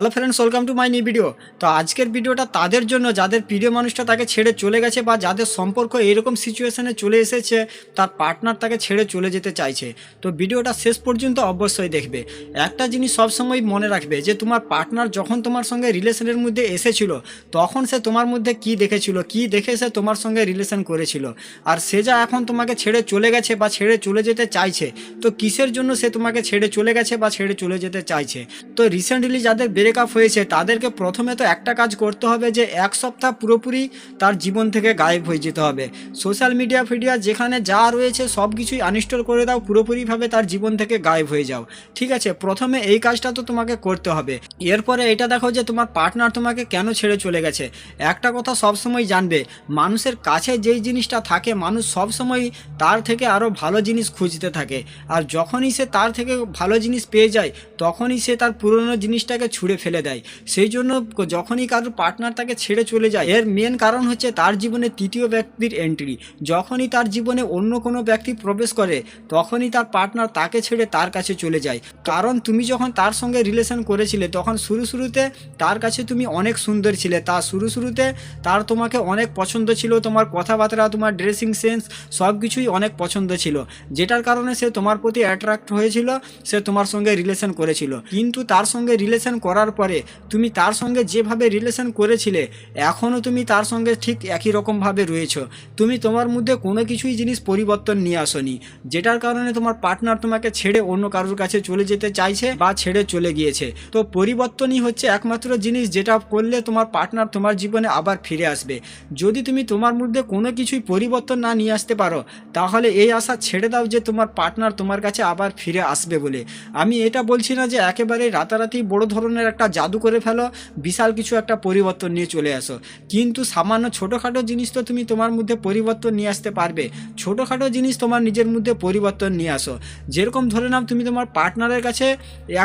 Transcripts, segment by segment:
Hello friends, welcome to my new video. তো আজকের ভিডিওটা তাদের জন্য যাদের প্রিয় মানুষটা তাকে ছেড়ে চলে গেছে বা যাদের সম্পর্ক এরকম সিচুয়েশনে চলে এসেছে, তার পার্টনার তাকে ছেড়ে চলে যেতে চাইছে। তো ভিডিওটা শেষ পর্যন্ত অবশ্যই দেখবে। একটা জিনিস সবসময় মনে রাখবে যে তোমার পার্টনার যখন তোমার সঙ্গে রিলেশনের মধ্যে এসেছিল তখন সে তোমার মধ্যে কি দেখেছিল, কি দেখে সে তোমার সঙ্গে রিলেশন করেছিল। আর সে যা এখন তোমাকে ছেড়ে চলে গেছে বা ছেড়ে চলে যেতে চাইছে, তো কিসের জন্য সে তোমাকে ছেড়ে চলে গেছে বা ছেড়ে চলে যেতে চাইছে। তো রিসেন্টলি যাদের ব্রেকআপ হয়েছে তাদেরকে প্রথমে তো একটা কাজ করতে হবে যে এক সপ্তাহ পুরোপুরি তার জীবন থেকে গায়েব হয়ে যেতে হবে। সোশ্যাল মিডিয়া যেখানে যা রয়েছে সব কিছুই আনইনস্টল করে দাও, পুরোপুরিভাবে তার জীবন থেকে গায়েব হয়ে যাও। ঠিক আছে, প্রথমে এই কাজটা তো তোমাকে করতে হবে। এরপরে এটা দেখো যে তোমার পার্টনার তোমাকে কেন ছেড়ে চলে গেছে। একটা কথা সবসময় জানবে, মানুষের কাছে যেই জিনিসটা থাকে মানুষ সবসময় তার থেকে আরও ভালো জিনিস খুঁজতে থাকে। আর যখনই সে তার থেকে ভালো জিনিস পেয়ে যায় তখনই সে তার পুরনো জিনিসটাকে ছুঁড়ে ফেলে দেয়। সেই জন্য যখনই কারোর পার্টনার তাকে ছেড়ে চলে যায় এর মেন কারণ হচ্ছে তার জীবনে তৃতীয় ব্যক্তির এন্ট্রি। যখনই তার জীবনে অন্য কোনো ব্যক্তি প্রবেশ করে তখনই তার পার্টনার তাকে ছেড়ে তার কাছে চলে যায়। কারণ তুমি যখন তার সঙ্গে রিলেশন করেছিলে তখন শুরুতে তার কাছে তুমি অনেক সুন্দর ছিলে, তার শুরুতে তার তোমাকে অনেক পছন্দ ছিল, তোমার কথাবার্তা, তোমার ড্রেসিং সেন্স সব কিছুই অনেক পছন্দ ছিল, যেটার কারণে সে তোমার প্রতি অ্যাট্রাক্ট হয়েছিল, সে তোমার সঙ্গে রিলেশন করেছিল। কিন্তু তার সঙ্গে রিলেশন করার পরে তুমি তার সঙ্গে যেভাবে রিলেশন করেছিলে এখনও তুমি তার সঙ্গে ঠিক একই রকমভাবে রয়েছো। তুমি তোমার মধ্যে কোনো কিছুই জিনিস পরিবর্তন নিয়ে আসোনি, যেটার কারণে তোমার পার্টনার তোমাকে ছেড়ে অন্য কারোর কাছে চলে যেতে চাইছে বা ছেড়ে চলে গিয়েছে। তো পরিবর্তনই হচ্ছে একমাত্র জিনিস যেটা করলে তোমার পার্টনার তোমার জীবনে আবার ফিরে আসবে। যদি তুমি তোমার মধ্যে কোনো কিছুই পরিবর্তন না নিয়ে আসতে পারো তাহলে এই আশা ছেড়ে দাও যে তোমার পার্টনার তোমার কাছে আবার ফিরে আসবে বলে। আমি এটা বলছি না যে একেবারে রাতারাতি বড় ধরনের একটা জাদু করে ফেলো, বিশাল কিছু একটা পরিবর্তন নিয়ে চলে আসো, কিন্তু সামান্য ছোটোখাটো জিনিস তো তুমি তোমার মধ্যে পরিবর্তন নিয়ে আসতে পারবে। ছোটোখাটো জিনিস তোমার নিজের মধ্যে পরিবর্তন নিয়ে আসো। যেরকম ধরে নাও তুমি তোমার পার্টনারের কাছে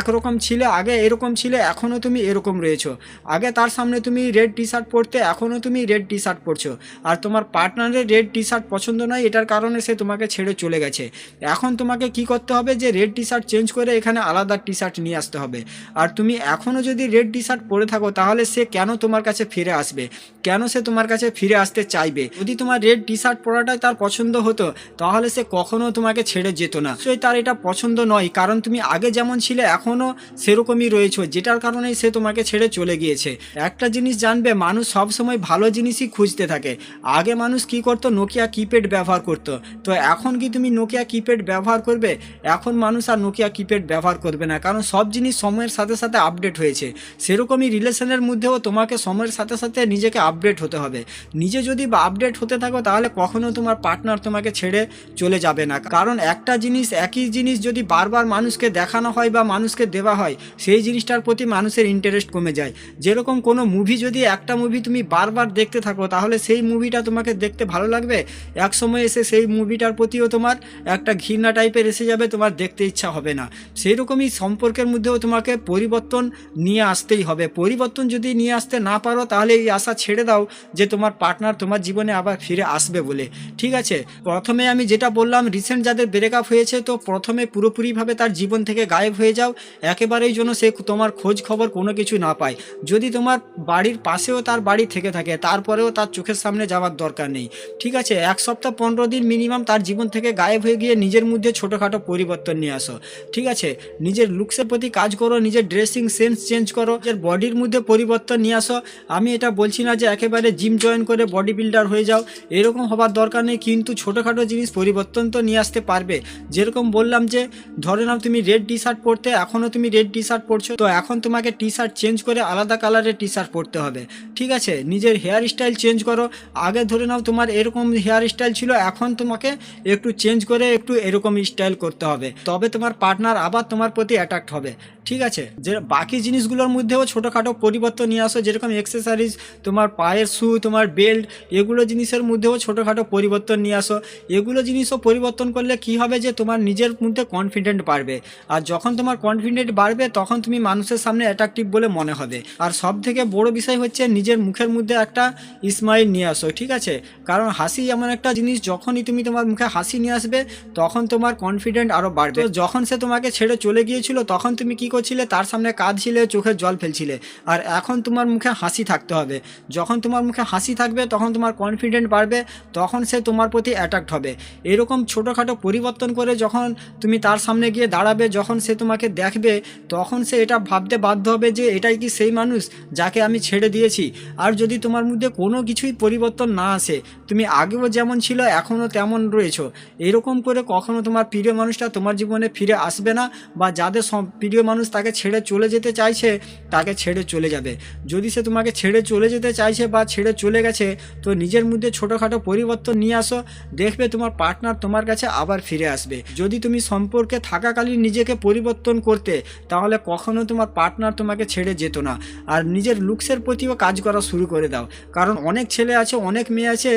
একরকম ছিলে, আগে এরকম ছিলে, এখনও তুমি এরকম রয়েছো। আগে তার সামনে তুমি রেড টি শার্ট পরতে, এখনও তুমি রেড টি শার্ট পরছো। আর তোমার পার্টনারের রেড টি শার্ট পছন্দ নয়, এটার কারণে সে তোমাকে ছেড়ে চলে গেছে। এখন তোমাকে কি করতে হবে যে রেড টি শার্ট চেঞ্জ করে এখানে আলাদা টি শার্ট নিয়ে আসতে হবে। আর তুমি এখনও যদি রেড টি শার্ট পরে থাকো তাহলে সে কেন তোমার কাছে ফিরে আসবে, কেন সে তোমার কাছে ফিরে আসতে চাইবে? যদি তোমার রেড টি শার্ট পরাটাই তার পছন্দ হতো তাহলে সে কখনো তোমাকে ছেড়ে যেত না। সেই তার এটা পছন্দ নয়, কারণ তুমি আগে যেমন ছিলে এখনও সেরকমই রয়েছো, যেটার কারণেই সে তোমাকে ছেড়ে চলে গিয়েছে। একটা জিনিস জানবে, মানুষ সবসময় ভালো জিনিসই খুঁজতে থাকে। আগে মানুষ কি করতো, নোকিয়া কিপ্যাড ব্যবহার করতো। তো এখন কি তুমি নোকিয়া কিপ্যাড ব্যবহার করবে? এখন মানুষ আর নোকিয়া কিপ্যাড ব্যবহার করবে না, কারণ সব জিনিস সময়ের সাথে সাথে আপডেট হয়েছে। সেরকমই রিলেশনের মধ্যেও তোমাকে সময়ের সাথে সাথে নিজেকে আপডেট হতে হবে। নিজে যদি আপডেট হতে থাকো তাহলে কখনো তোমার পার্টনার তোমাকে ছেড়ে চলে যাবে না। কারণ একটা জিনিস, একই জিনিস যদি বারবার মানুষকে দেখানো হয় বা মানুষকে দেওয়া হয় সেই জিনিসটার প্রতি মানুষের ইন্টারেস্ট কমে যায়। যেরকম কোনো মুভি, যদি একটা মুভি তুমি বারবার দেখতে থাকো তাহলে সেই মুভিটা তোমাকে দেখতে ভালো লাগবে, এক সময় এসে সেই মুভিটার প্রতিও তোমার একটা ঘৃণা টাইপের এসে যাবে, তোমার দেখতে ইচ্ছা হবে না। সেই রকমই সম্পর্কের মধ্যেও তোমাকে পরিবর্তন নিয়ে আসতেই হবে। পরিবর্তন যদি নিয়ে আসতে না পারো তাহলে এই আশা ছেড়ে দাও যে তোমার পার্টনার তোমার জীবনে আবার ফিরে আসবে বলে। ঠিক আছে, প্রথমে আমি যেটা বললাম, রিসেন্ট যাদের ব্রেকআপ হয়েছে তো প্রথমে পুরোপুরিভাবে তার জীবন থেকে গায়েব হয়ে যাও, একেবারেই যেন সে তোমার খোঁজ খবর কোনো কিছু না পায়। যদি তোমার বাড়ির পাশেও তার বাড়ি থেকে থাকে তারপরেও তার চোখের সামনে যাওয়ার দরকার নেই। ঠিক আছে, 1 সপ্তাহ 15 দিন মিনিমাম তার জীবন থেকে গায়েব হয়ে গিয়ে নিজের মধ্যে ছোটোখাটো পরিবর্তন নিয়ে আসো। ঠিক আছে, নিজের লুকসের প্রতি কাজ করো, নিজের ড্রেসিং সেন্স চেঞ্জ করো, নিজের বডির মধ্যে পরিবর্তন নিয়ে আসো। আমি এটা বলছি না যে একেবারে জিম জয়েন করে বডি বিল্ডার হয়ে যাও, এরকম হবার দরকার নেই, কিন্তু ছোটোখাটো জিনিস পরিবর্তন তো নিয়ে আসতে পারবে। যেরকম বললাম যে ধরে নাও তুমি রেড টি শার্ট পরতে, এখনও তুমি রেড টি শার্ট পরছো, তো এখন তোমাকে টি শার্ট চেঞ্জ করে আলাদা কালারের টি শার্ট পরতে হবে। ঠিক আছে, নিজের হেয়ার স্টাইল চেঞ্জ করো। আগে ধরে নাও তোমার এরকম হেয়ার স্টাইল ছিল, এখন তোমাকে একটু চেঞ্জ করে একটু এরকম স্টাইল করতে হবে, তবে তোমার পার্টনার আবার তোমার প্রতি অ্যাট্রাক্ট হবে। ঠিক আছে, যে বাকি জিনিসগুলোর মধ্যেও ছোটোখাটো পরিবর্তন নিয়ে আসো, যেরকম এক্সেসরিজ, তোমার পায়ের শু, তোমার বেল্ট, এগুলো জিনিসের মধ্যেও ছোটোখাটো পরিবর্তন নিয়ে আসো। এগুলো জিনিসও পরিবর্তন করলে কি হবে যে তোমার নিজের মধ্যে কনফিডেন্ট বাড়বে, আর যখন তোমার কনফিডেন্ট বাড়বে তখন তুমি মানুষের সামনে অ্যাট্রাকটিভ বলে মনে হবে। আর সব থেকে বড় বিষয় হচ্ছে নিজের মুখের মধ্যে একটা স্মাইল নিয়ে আসো। ঠিক আছে, কারণ হাসি এমন একটা জিনিস, যখনই তুমি তোমার মুখে হাসি নিয়ে আসবে তখন তোমার কনফিডেন্ট আরও বাড়বে। যখন সে তোমাকে ছেড়ে চলে গিয়েছিল তখন তুমি কি করছিলে, তার সামনে কাঁদছিলে, চোখের জল ফেলছিলে, আর এখন তোমার মুখে হাসি থাকতে হবে। যখন তোমার মুখে হাসি থাকবে তখন তোমার কনফিডেন্ট বাড়বে, তখন সে তোমার প্রতি অ্যাট্রাক্ট হবে। এরকম ছোটোখাটো পরিবর্তন করে যখন তুমি তার সামনে গিয়ে দাঁড়াবে, যখন সে তোমাকে দেখবে তখন সে এটা ভাবতে বাধ্য হবে যে এটাই কি সেই মানুষ যাকে আমি ছেড়ে দিয়েছি। আর যদি তোমার মধ্যে কোনো কিছুই পরিবর্তন না আসে, তুমি আগেও যেমন ছিল এখনও তেমন রয়েছো, এরকম করে কখনো তোমার প্রিয় মানুষটা তোমার জীবনে ফিরে আসবে না, বা যাদের প্রিয় মানুষ তাকে ছেড়ে চলে যেতে চাইছে তাকে ছেড়ে চলে যাবে। যদি সে তোমাকে ছেড়ে চলে যেতে চাইছে বা ছেড়ে চলে গেছে, তো নিজের মধ্যে ছোটোখাটো পরিবর্তন নিয়ে আসো, দেখবে তোমার পার্টনার তোমার কাছে আবার ফিরে আসবে। যদি তুমি সম্পর্কে থাকাকালীন নিজেকে পরিবর্তন করতে, তাহলে কখনো তোমার পার্টনার তোমাকে ছেড়ে যেত না। আর নিজের লুকসের প্রতিও কাজ করা শুরু করে দাও, কারণ অনেক ছেলে আছে, অনেক মেয়ে আছে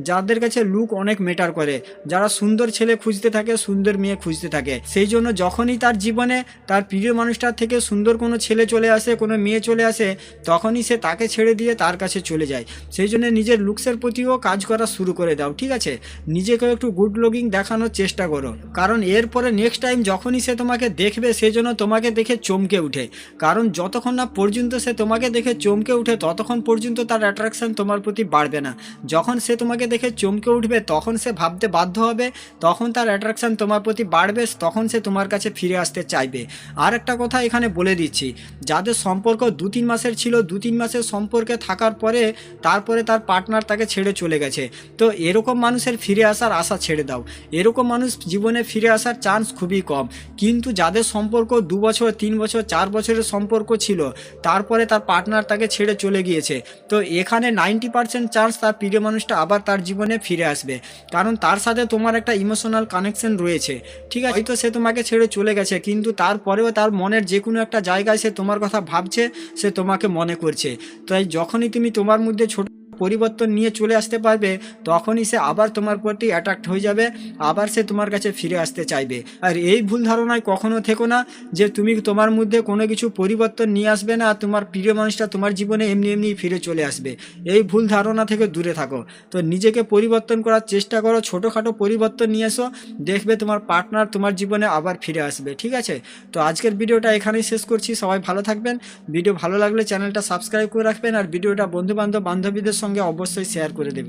যাদের কাছে লুক অনেক ম্যাটার করে, যারা সুন্দর ছেলে খুঁজতে থাকে, সুন্দর মেয়ে খুঁজতে থাকে। সেই জন্য যখনই তার জীবনে তার প্রিয় মানুষটার থেকে সুন্দর কোনো ছেলে চলে আসে, কোনো মেয়ে চলে আসে, তখনই সে তাকে ছেড়ে দিয়ে তার কাছে চলে যায়। সেই জন্য নিজের লুকসের প্রতিও কাজ করা শুরু করে দাও, ঠিক আছে? নিজেকেও একটু গুড লুকিং দেখানোর চেষ্টা করো, কারণ এরপরে নেক্সট টাইম যখনই সে তোমাকে দেখবে সেজন্য তোমাকে দেখে চমকে উঠে। কারণ যতক্ষণ না পর্যন্ত সে তোমাকে দেখে চমকে উঠে ততক্ষণ পর্যন্ত তার অ্যাট্রাকশন তোমার প্রতি বাড়বে না। যখন সে তোমাকে দেখে চমকে উঠবে তখন সে ভাবতে বাধ্য হবে, তখন তার অ্যাট্রাকশন তোমার প্রতি বাড়বে, তখন সে তোমার কাছে ফিরে আসতে চাইবে। আর একটা কথা এখানে বলে দিচ্ছি, যাদের সম্পর্ক 2-3 মাসের ছিল, 2-3 মাসের সম্পর্কে থাকার পরে তারপরে তার পার্টনার তাকে ছেড়ে চলে গেছে, তো এরকম মানুষের ফিরে আসার আশা ছেড়ে দাও। এরকম মানুষ জীবনে ফিরে আসার চান্স খুবই কম। কিন্তু যাদের সম্পর্ক 2 বছর, 3 বছর, 4 বছরের সম্পর্ক ছিল, তারপরে তার পার্টনার তাকে ছেড়ে চলে গিয়েছে, তো এখানে 90% চান্স তার প্রিয় মানুষটা আবার তার জীবনে ফিরে আসবে, কারণ তার সাথে তোমার একটা ইমোশনাল কানেকশন রয়েছে, ঠিক আছে? হয়তো সে তোমাকে ছেড়ে চলে গেছে, কিন্তু তারপরেও তার মনের যে কোনো একটা জায়গায় সে তোমার কথা ভাবছে, সে তোমাকে মনে করছে। তাই যখনই তুমি তোমার মধ্যে ছোট পরিবর্তন নিয়ে চলে আসতে পারবে, তখনই সে আবার তোমার প্রতি অ্যাট্রাক্ট হয়ে যাবে, আবার সে তোমার কাছে ফিরে আসতে চাইবে। আর এই ভুল ধারণায় কখনো থেকো না যে তুমি তোমার মধ্যে কোনো কিছু পরিবর্তন নিয়ে আসবে না, তোমার প্রিয় মানুষটা তোমার জীবনে এমনি এমনি ফিরে চলে আসবে। এই ভুল ধারণা থেকে দূরে থাকো। তো নিজেকে পরিবর্তন করার চেষ্টা করো, ছোটোখাটো পরিবর্তন নিয়ে এসো, দেখবে তোমার পার্টনার তোমার জীবনে আবার ফিরে আসবে, ঠিক আছে? তো আজকের ভিডিওটা এখানেই শেষ করছি। সবাই ভালো থাকবেন। ভিডিও ভালো লাগলে চ্যানেলটা সাবস্ক্রাইব করে রাখবেন, আর ভিডিওটা বন্ধুবান্ধব বান্ধবীদের সঙ্গে অবশ্যই শেয়ার করে দেবেন।